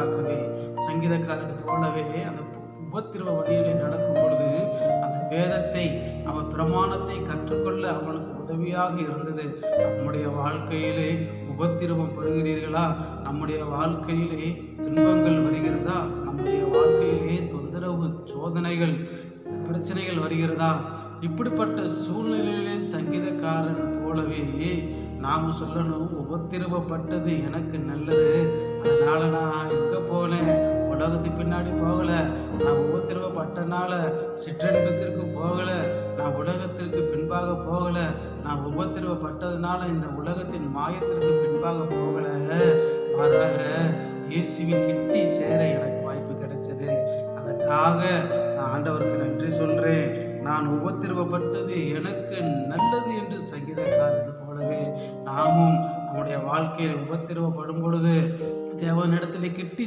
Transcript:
ஆகவே சங்கீதக்காரன் போலவே அந்த உபத்திரவ வழியிலே நடக்கும் பொழுது அந்த வேதத்தை அவன் பிரமாணத்தை கற்றுக்கொள்ள அவனுக்கு உதவியாக இருந்தது. நம்முடைய வாழ்க்கையிலே உபத்திரவம் படுகிறீர்களா? நம்முடைய வாழ்க்கையிலே துன்பங்கள் வருகிறதா? நம்முடைய வாழ்க்கையிலே தொந்தரவு, சோதனைகள், பிரச்சனைகள் வருகிறதா? இப்படிப்பட்ட சூழ்நிலையிலே சங்கீதக்காரன் போலவே நாம் சொல்லணும், உபத்திரவப்பட்டது எனக்கு நல்லது, அதனால நான் எங்க போனேன், உலகத்துக்கு பின்னாடி போகல, நான் உபத்திரவப்பட்டனால சிற்றன்பத்திற்கு போகல, நான் உலகத்திற்கு பின்பாக போகல, நான் உபத்திரவப்பட்டதுனால இந்த உலகத்தின் மாயத்திற்கு பின்பாக போகல, மாறாக இயேசுவின் கிட்டி சேர எனக்கு வாய்ப்பு கிடைச்சது. அதற்காக நான் ஆண்டவருக்கு நன்றி சொல்றேன். நான் உபத்திரவப்பட்டது எனக்கு நல்லது என்று சங்கீதக்காரன் போலவே நாமும் நம்முடைய வாழ்க்கையில் உபத்திரவப்படும் பொழுது தேவனிடத்தில் கிட்டி